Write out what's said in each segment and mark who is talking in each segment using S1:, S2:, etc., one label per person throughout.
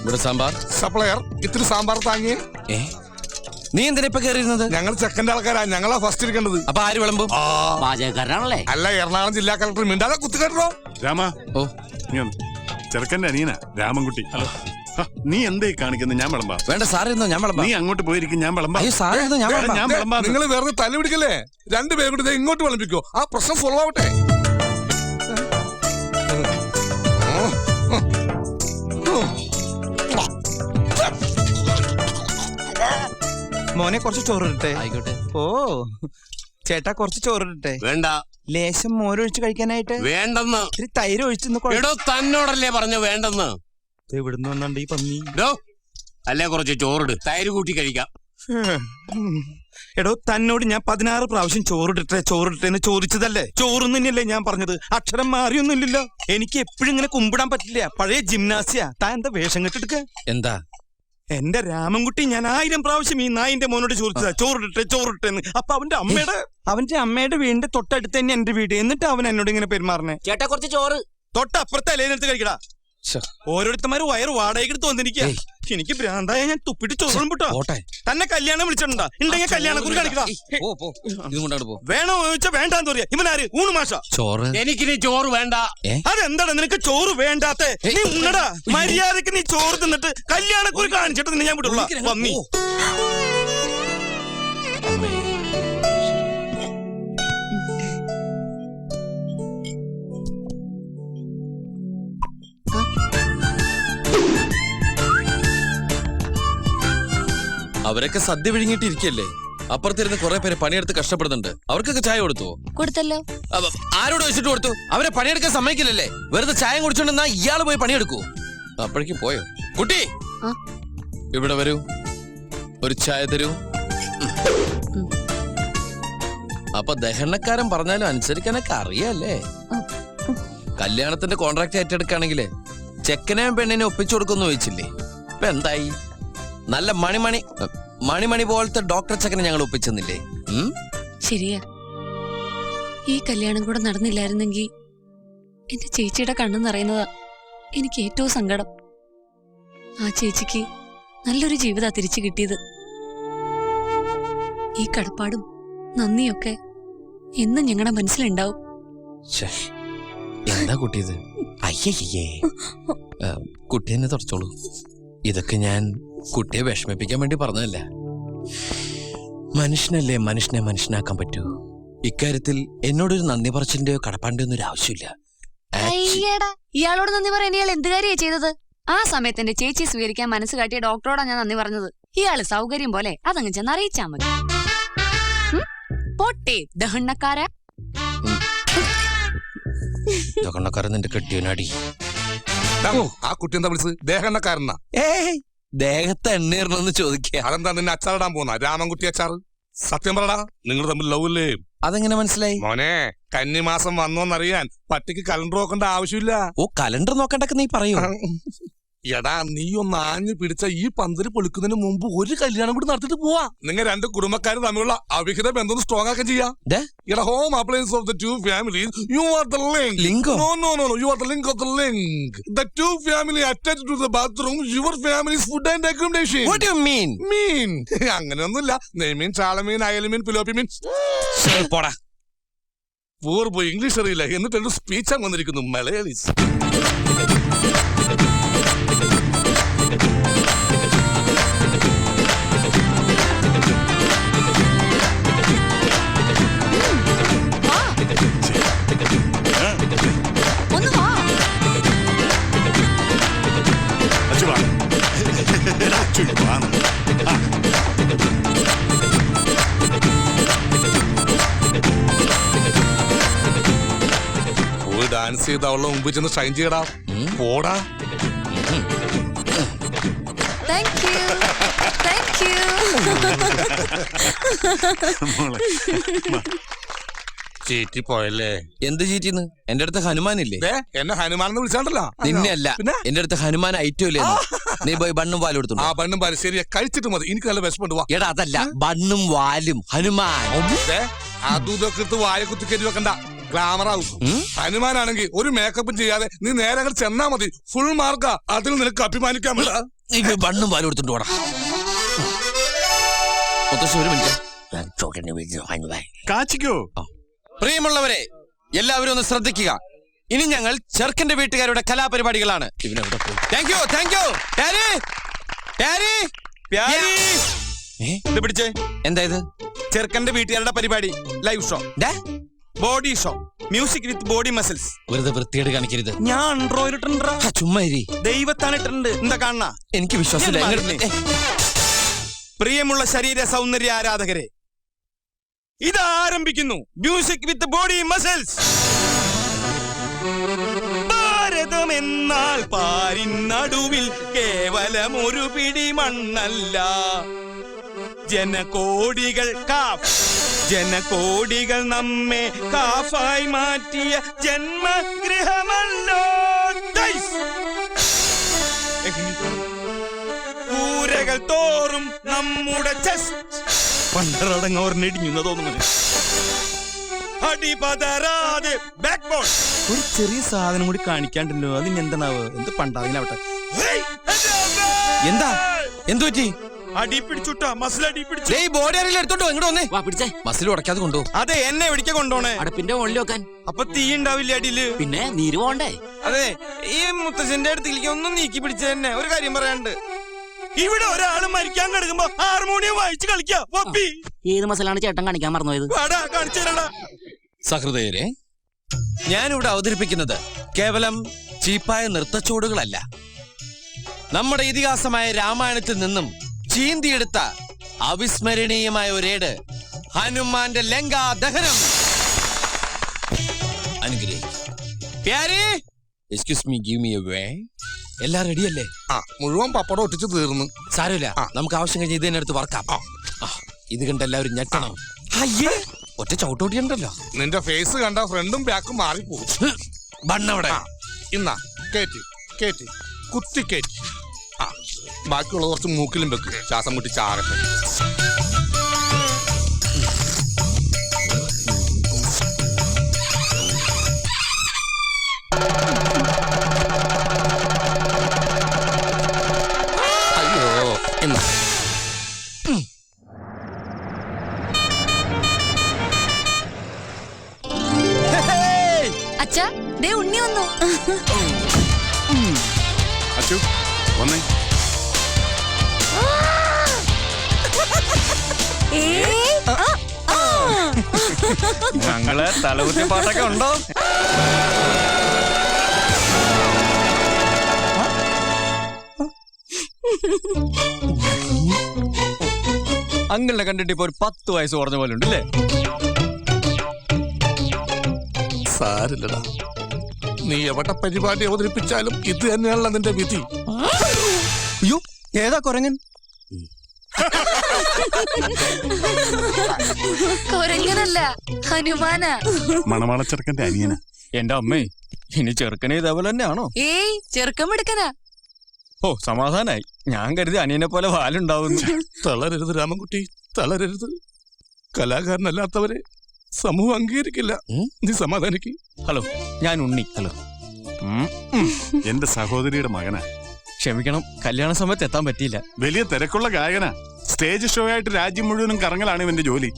S1: ഇവിടെ സാമ്പാർ.
S2: സപ്ലയർ ഇത്തിരി സാമ്പാർ താങ്ങിയേ.
S1: നീ എന്തിനാ ഇപ്പൊ കയറിയിരുന്നത്?
S2: ഞങ്ങൾ ചെക്കൻ്റെ ആൾക്കാരാ, ഞങ്ങളാ ഫസ്റ്റ് ഇരിക്കേണ്ടത്.
S1: അപ്പൊ ആര് വിളമ്പും?
S3: പാചകക്കാരനാണല്ലേ?
S2: അല്ല, എറണാകുളം ജില്ലാ കളക്ടർ മിണ്ടാതെ കുത്തുകേട്ടോ.
S4: രാമ,
S1: ഓ
S4: ചെറുക്കന്റെ അനിയനാ രാമൻകുട്ടി. ഹലോ, നീ എന്തേ കാണിക്കുന്നത്? ഞാൻ വിളമ്പാ.
S1: വേണ്ട സാറിരുന്നോ, ഞാൻ വിളമ്പാ.
S4: നീ അങ്ങോട്ട് പോയിരിക്കും, ഞാൻ വിളമ്പാ.
S1: സാറിരുന്നോ, ഞാൻ
S4: വിളമ്പാ.
S2: നിങ്ങൾ വെറുതെ തല്ലി പിടിക്കല്ലേ? രണ്ടുപേരും കൂടി ഇങ്ങോട്ട് വിളമ്പിക്കോ, ആ പ്രശ്നം സോൾവ് ആവട്ടെ.
S5: മോനെ കുറച്ച് ചോറിട്ടെ.
S1: ആയിക്കോട്ടെ.
S5: ഓ ചേട്ടാ കുറച്ച് ചോറിട്ടെ.
S3: വേണ്ട.
S5: ലേശം മോരൊഴിച്ച് കഴിക്കാനായിട്ട്.
S3: വേണ്ടെന്ന്.
S5: ഇത്തിരി തൈര് ഒഴിച്ചെന്ന്.
S3: എടോ, തന്നോടല്ലേ പറഞ്ഞു വേണ്ടെന്ന്.
S5: എവിടുന്ന് വന്നുണ്ട് ഈ പന്നി?
S3: അല്ലേ കുറച്ച് ചോറിട്, തൈര് കൂട്ടി കഴിക്കാം.
S5: എടോ, തന്നോട് ഞാൻ 16 പ്രാവശ്യം ചോറിട്ടെ എന്ന് ചോദിച്ചതല്ലേ? ചോറൊന്നും തന്നെയല്ലേ ഞാൻ പറഞ്ഞത്? അക്ഷരം മാറിയൊന്നുമില്ലല്ലോ. എനിക്ക് എപ്പോഴും ഇങ്ങനെ കുമ്പിടാൻ പറ്റില്ല. പഴയ ജിംനാസിയാ. താൻ എന്താ വേഷം കെട്ടെടുക്ക?
S1: എന്താ?
S5: എന്റെ രാമൻകുട്ടി ഞാൻ 1000 പ്രാവശ്യം ഈ നായിന്റെ മോനോട് ചോദിച്ചതാ ചോറിട്ടെ എന്ന്. അപ്പൊ അവന്റെ അമ്മയുടെ വീടിന്റെ തൊട്ടടുത്ത് തന്നെ എന്റെ വീട്. എന്നിട്ട് അവൻ എന്നോട് ഇങ്ങനെ പെരുമാറണേ.
S3: ചേട്ടാ കുറച്ച് ചോറ്.
S5: തൊട്ടപ്പുറത്തെ അലേനെടുത്ത് കഴിക്കടാ. ഓരോരുത്തന്മാര് വയറ് വാടകയ്ക്ക് തോന്നിരിക്കുക. എനിക്ക് ഭ്രാന്തായ ഞാൻ തുപ്പിട്ട് ചോറും പൊട്ടോ. തന്നെ കല്യാണം വിളിച്ചിട്ടുണ്ടാ? ഉണ്ടെങ്കിൽ കല്യാണം കുറി കാണിക്കടാ. വേണോ ചോദിച്ചാ വേണ്ടാന്ന് പറയാ. ഇവനാര്? ഊണ് മാഷ.
S1: ചോറ്.
S3: എനിക്കിനി ചോറ് വേണ്ട.
S5: അതെന്താടാ നിനക്ക് ചോറ് വേണ്ടാത്തെ? നീ ഉണ്ണടാ. മര്യാദക്ക് നീ ചോറ് തിന്നിട്ട് കല്യാണക്കുറി കാണിച്ചിട്ട് നിന്നെ ഞാൻ വിടുള്ള പന്നി.
S1: അവരൊക്കെ സദ്യ വിഴുങ്ങിട്ടിരിക്കല്ലേ. അപ്പുറത്തിരുന്ന് കുറെ പേര് പണിയെടുത്ത് കഷ്ടപ്പെടുന്നുണ്ട്. അവർക്കൊക്കെ ചായ കൊടുത്തല്ലോ. ആരോട് വെച്ചിട്ട് കൊടുത്തു? അവരെ പണിയെടുക്കാൻ സമ്മതിക്കില്ലല്ലേ. വെറുതെ ചായ കുടിച്ചോണ്ടെന്നാ ഇയാള് പോയി പണിയെടുക്കൂ. അപ്പോഴേക്കും പോയോ? കുട്ടി ഇവിടെ വരൂ, ഒരു ചായ തരൂ. അപ്പൊ ദഹനക്കാരൻ പറഞ്ഞാലും അനുസരിക്കാനൊക്കെ അറിയാല്ലേ. കല്യാണത്തിന്റെ കോൺട്രാക്ട് ഏറ്റെടുക്കുകയാണെങ്കില് ചെക്കനെയും പെണ്ണിനെ ഒപ്പിച്ചു കൊടുക്കുമെന്ന് ചോദിച്ചില്ലേ? ഇപ്പൊ എന്തായി? നല്ല മണിമണി പോലത്തെ ഡോക്ടർ ചെക്കനെ ഞങ്ങൾ ഒപ്പിച്ചെന്നില്ലേ?
S6: ശരിയാ. ഈ കല്യാണം കൂടെ നടന്നില്ലായിരുന്നെങ്കിൽ എന്റെ ചേച്ചിയുടെ കണ്ണു നിറയുന്നതാ എനിക്ക് ഏറ്റവും സങ്കടം. ആ ചേച്ചിക്ക് നല്ലൊരു ജീവിതാ തിരിച്ചു കിട്ടിയത്. ഈ കടപ്പാടും നന്ദിയൊക്കെ എന്നും ഞങ്ങളുടെ മനസ്സിലുണ്ടാവും.
S1: എന്താ കുട്ടിയത്? അയ്യേ, കുട്ടി എന്നെ തുടച്ചോളൂ. ഇതൊക്കെ ഞാൻ കുട്ടിയെ വിഷമിപ്പിക്കാൻ വേണ്ടി പറഞ്ഞതല്ല. മനുഷ്യനല്ലേ മനുഷ്യനെ മനുഷ്യനാക്കാൻ പറ്റൂ. ഇക്കാര്യത്തിൽ എന്നോടൊരു നന്ദി പറച്ചിന്റെയോ കടപ്പാണ്ടിയോ ഒന്നും ഒരു ആവശ്യമില്ല.
S6: ഇയാളോട് നന്ദി പറയാൻ ഇയാൾ എന്ത് കാര്യമാണ് ചെയ്തത്? ആ സമയത്ത് എന്റെ ചേച്ചി സ്വീകരിക്കാൻ മനസ്സ് കാട്ടിയ ഡോക്ടറോടാ ഞാൻ നന്ദി പറഞ്ഞത്. ഇയാള് സൗകര്യം പോലെ അതങ്ങ് ചെന്ന് അറിയിച്ചാ മതി. പോട്ടെ ദഹണ്ണക്കാരാ.
S1: ദഹണ്ണക്കാരൻ നിന്റെ കെട്ടിയനാടി.
S2: ആ കുട്ടി എന്താ വിളിച്ചത്? ദേഹണ്ണക്കാരനാ?
S1: ദേഹത്തെ എണ്ണീർണെന്ന് ചോദിക്കുക.
S2: അതെന്താ നിന്നെ അച്ചാറിടാൻ പോന്ന? രാമൻകുട്ടി അച്ചാറ്? സത്യം പറടാ, നിങ്ങൾ തമ്മിൽ ലവ് അല്ലേ?
S1: അതെങ്ങനെ മനസ്സിലായി?
S2: മോനെ, കന്നിമാസം വന്നോന്നറിയാൻ പട്ടിക്ക് കലണ്ടർ നോക്കേണ്ട ആവശ്യമില്ല.
S1: ഓ, കലണ്ടർ നോക്കണ്ടൊക്കെ നീ പറയൂ.
S2: എടാ, നീ ഒന്ന് ആഞ്ഞു പിടിച്ച ഈ പന്തല് പൊളിക്കുന്നതിന് മുമ്പ് ഒരു കല്യാണം കൂടി നടത്തിട്ട് പോവാ. നിങ്ങൾ രണ്ട് കുടുംബക്കാർ തമ്മിലുള്ള അവിഹിത ബന്ധം സ്ട്രോങ് ആക്കാൻ ചെയ്യാം. Home appliance of the two families, you are the link. No, you are the link of the link. The two family attached to the bathroom, your family's food and accommodation.
S1: What do you mean?
S2: അങ്ങനെയൊന്നുമില്ല. നെയ്മീൻ, ചാളമീൻ, അയലമീൻ, പിലോപ്പിമീൻ.
S1: പോടാ.
S2: പൂർവ്വ English അറിയില്ല എന്നിട്ട് speech വന്നിരിക്കുന്നു Malayalees. Dance ചെയ്ത് അവളുടെ മുമ്പ് ചെന്ന് ഷൈൻ ചെയ്യടാ. പോടാ. ചീറ്റി പോയല്ലേ?
S1: എന്ത് ചീറ്റിന്ന്? എന്റെ അടുത്ത് ഹനുമാനില്ലേ?
S2: എന്നെ ഹനുമാനെന്ന് വിളിച്ചാണ്ടല്ലോ.
S1: നിന്നെ അല്ല, എന്റെ അടുത്ത് ഹനുമാൻ ഐറ്റം ഇല്ലേ? നീ പോയി ബണ്ണും പാലും എടുത്തു.
S2: ആ ബണ്ണും പാലും ശരിയാ, കഴിച്ചിട്ട് മതി. എനിക്ക് നല്ല വിശപ്പുണ്ട്. വാ.
S1: എടാ, അതല്ല, ബണ്ണും വാലും ഹനുമാൻ.
S2: അതും ഇതൊക്കെ വായ കുത്തി കയറി വെക്കണ്ട. Glamour house. ഹനുമാനാണെങ്കിൽ ഒരു മേക്കപ്പും ചെയ്യാതെ നീ നേരെ അങ്ങോട്ട് ചെന്നാ മതി. ഫുൾ മാർക്കാ. അതിൽ നിനക്ക് അഭിമാനിക്കാൻ പറ്റാ.
S1: ബണ്ണും പാലും എടുത്തോണ്ട് പോടാ. മുത്തശ്ശി ഒരു മിനിറ്റ്.
S4: കാച്ചിക്കോ.
S1: പ്രിയമുള്ളവരെ, എല്ലാവരും ഒന്ന് ശ്രദ്ധിക്കുക. ഇനി ഞങ്ങൾ ചെറുക്കന്റെ വീട്ടുകാരുടെ കലാപരിപാടികളാണ്. Thank you, thank you.
S5: ഇത് പിടിച്ചേ.
S1: എന്താ ഇത്?
S5: ചെറുക്കന്റെ വീട്ടുകാരുടെ പരിപാടി, live show, body show, music with body muscles.
S1: വെറുതെ വൃത്തിയേട് കാണിക്കരുത്.
S5: ഞാൻ ആൻഡ്രോയിഡ് ഇട്ടുണ്ടാ.
S1: ചുമ്മാ ഇരി.
S5: ദൈവത്താണ് ഇട്ടുണ്ട്. എന്താ കാണണ?
S1: എനിക്ക് വിശ്വാസമില്ല.
S5: പ്രിയമുള്ള ശരീര സൗന്ദര്യ ആരാധകരെ, ഇത് ആരംഭിക്കുന്നു മ്യൂസിക് വിത്ത് ബോഡി മസിൽസ്. ഭാരതം എന്നാൽ പാരിനടുവിൽ കേവലം ഒരു പിടി മണ്ണല്ല. ജനകോടികൾ ജനകോടികൾ നമ്മെ കാഫായി മാറ്റിയ ജന്മഗൃഹമല്ലോ. കൂരകൾ തോറും നമ്മുടെ ചെസ്റ്റ് പണ്ടറടങ്ങ് ഓർന്നിടിഞ്ഞു തോന്നുന്നു. അടിപതരാതെ ബാക്ക് ബോൺ. ഒരു ചെറിയ സാധനം കൂടി കാണിക്കാണ്ടല്ലോ. അതിന് എന്താണാവ്? എന്ത് പണ്ടാവിനാവട്ടെ.
S1: എന്താ എന്തു പറ്റി?
S5: അടി പിടിച്ചുട്ടാ. മസിൽ അടി പിടിച്ചു.
S1: ബോഡി ആരെങ്കിലും എടുത്തോട്ടോ ഇങ്ങോട്ട് വന്നേ.
S3: പിടിച്ചേ.
S1: മസിൽ ഉടക്കാതെ കൊണ്ടു.
S5: അതെ, എന്നെ എവിടേക്കാ കൊണ്ടോണേ?
S3: അടുപ്പിന്റെ മുകളിൽ വെക്കാൻ.
S5: അപ്പൊ തീ ഉണ്ടാവില്ല അടിയില്.
S3: പിന്നെ നീര് പോണ്ടേ?
S5: അതെ, ഈ മുത്തച്ഛന്റെ അടുത്തേക്ക് ഒന്നും നീക്കി പിടിച്ച തന്നെ. ഒരു കാര്യം പറയാണ്ട്, ഇവിടെ ഒരാള് മരിക്കാൻ കിടക്കുമ്പോ ഹാർമോണിയം വായിച്ച് കളിക്കാ.
S3: ഏത് മസിലാണ് ചേട്ടൻ കാണിക്കാൻ മറന്നുപോയത്?
S5: കാണിച്ചു തരടാ.
S1: സഹൃദയരെ, ഞാനിവിടെ അവതരിപ്പിക്കുന്നത് കേവലം ചീപ്പായ നൃത്തച്ചുവടുകളല്ല. നമ്മുടെ ഇതിഹാസമായ രാമായണത്തിൽ നിന്നും ചീന്തിയെടുത്ത അവിസ്മരണീയമായ ഒരേട്, ഹനുമാന്റെ ലങ്കാ ദഹനം. എല്ലാം റെഡിയല്ലേ?
S2: മുഴുവൻ പപ്പടം ഒട്ടിച്ച് തീർന്നു.
S1: സാരമില്ല, നമുക്ക് ആവശ്യം കഴിഞ്ഞ് ഇത് തന്നെ എടുത്ത് വർക്കാം. ഇത് കണ്ട് എല്ലാവരും ഞെട്ടണം. അയ്യേ, ഒറ്റ ചവിട്ടോട്ടിയുണ്ടല്ലോ.
S2: നിന്റെ ഫേസ് കണ്ട ഫ്രണ്ടും ബാക്കും മാറിപ്പോകും.
S1: ബണ്ണവിടെ
S2: ഇന്നാ കേറ്റി കേറ്റി കുത്തി കേറ്റി. ബാക്കിയുള്ള കുറച്ച് മൂക്കിലും വെക്കും. ശ്വാസം മുട്ടി ചാകട്ടെ.
S1: അയ്യോ, എന്നാ
S6: അച്ഛാ, ദേ ഉണ്ണി വന്നു.
S4: അച്ചു വന്നേ.
S5: ഞങ്ങള് തലകുത്തി പാട്ടൊക്കെ ഉണ്ടോ? അങ്കിളിനെ കണ്ടിട്ട് ഇപ്പൊ ഒരു 10 വയസ്സ് കുറഞ്ഞ പോലെ ഉണ്ടല്ലേ?
S2: സാരില്ലടാ, നീ എവിടെ പരിപാടി അവതരിപ്പിച്ചാലും ഇത് തന്നെയാണല്ലോ നിന്റെ വിധി.
S5: അയ്യോ, ഏതാ കുരങ്ങൻ?
S6: കൊരങ്ങനല്ല, ഹനുമാനാ.
S4: മണവാളച്ചെറുക്കന്റെ അനിയന.
S5: എന്റെ അമ്മേ, ഇനി ചെറുക്കനെ ഇതേപോലെ തന്നെയാണോ?
S6: ഏയ്, ചെറുക്കം എടുക്കനാ.
S5: ഓ, സമാധാനായി. ഞാൻ കരുതി അനിയനെ പോലെ വാലുണ്ടാവുന്നു.
S2: തളരരുത് രാമൻകുട്ടി, തളരരുത്. കലാകാരനല്ലാത്തവരെ സമൂഹം അംഗീകരിക്കില്ല. നീ സമാധാനിക്ക്.
S5: ഹലോ, ഞാൻ ഉണ്ണി. ഹലോ.
S4: എന്റെ സഹോദരിയുടെ മകനാ.
S5: ക്ഷമിക്കണം, കല്യാണ സമയത്ത് എത്താൻ പറ്റിയില്ല.
S4: വലിയ തിരക്കുള്ള ഗായകനാ. സ്റ്റേജ് ഷോ ആയിട്ട് രാജ്യം മുഴുവനും കറങ്ങലാണ് ഇവന്റെ ജോലി.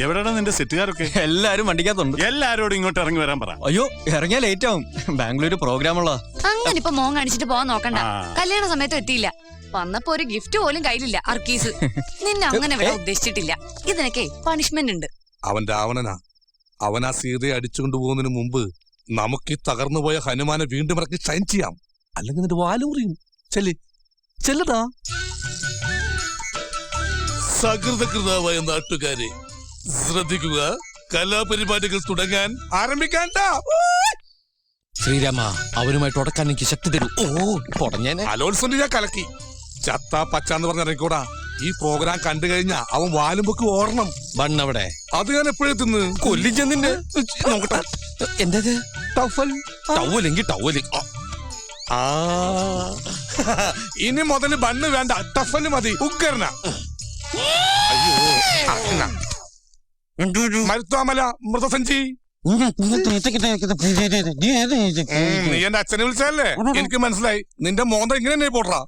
S4: എവിടെയാണ് നിന്റെ സെറ്റുകാരൊക്കെ?
S5: എല്ലാരും വണ്ടിക്കകത്തുണ്ട്.
S4: എല്ലാരോടും ഇങ്ങോട്ട് ഇറങ്ങി വരാൻ പറ.
S5: അയ്യോ, ഇറങ്ങിയാ ലേറ്റ് ആവും. ബാംഗ്ലൂര് പ്രോഗ്രാം ഉള്ള.
S6: അങ്ങനെ ഇപ്പൊ മോൻ കാണിച്ചിട്ട് പോവാൻ നോക്കണ്ട. കല്യാണ സമയത്ത് എത്തിയില്ല. വന്നപ്പോ ഒരു ഗിഫ്റ്റ് പോലും കയ്യിലില്ല. അർക്കീസ് നിന്നെ അങ്ങനെ വരാൻ ഉദ്ദേശിച്ചിട്ടില്ല. ഇതിനൊക്കെ പണിഷ്മെന്റ് ഉണ്ട്.
S2: അവൻ രാവണനാ. അവൻ ആ സീതയെ അടിച്ചുകൊണ്ടു പോകുന്നതിന് മുമ്പ് നമുക്ക് ഈ തകർന്നുപോയ ഹനുമാനെ വീണ്ടും ഇറക്കി ഷൈൻ ചെയ്യാം. അല്ലെങ്കിൽ നിന്റെ വാലൂറിയും. ചെല്ലതാ. സകൃതകൃതാവായ നാട്ടുകാരെ ശ്രദ്ധിക്കുക. കലാപരിപാടികൾ തുടങ്ങാൻ ആരംഭിക്കാൻ.
S1: ശ്രീരാമ, അവനുമായിട്ട് ഉടക്കാൻ എനിക്ക് ശക്തി തരൂ. ഓ, പൊടഞ്ഞേനെ.
S2: അലോത്സവം ഞാൻ കലക്കി. ചത്ത പച്ചാന്ന് പറഞ്ഞിറങ്ങിക്കൂടാ. ഈ പ്രോഗ്രാം കണ്ടു കഴിഞ്ഞാ അവൻ വാലുമ്പൊക്കെ ഓടണം.
S1: ബണ്ണവിടെ.
S2: അത് ഞാൻ എപ്പോഴും തിന്ന് കൊല്ലി ചെന്നിന്റെ നോക്കട്ടെ.
S1: എന്താ
S2: ടവൽ?
S1: ടവലെങ്കിൽ ടവല്.
S2: ഇനി മുതല് ബണ്ണ് വേണ്ട, ടഫല് മതി. ഉഗ്രന. അയ്യോ, മരുത്വാമല മൃതസഞ്ചി. നീ എന്റെ അച്ഛനെ വിളിച്ചല്ലേ എനിക്ക് മനസ്സിലായി നിന്റെ മോന്ത ഇങ്ങനെ പോട്ടാ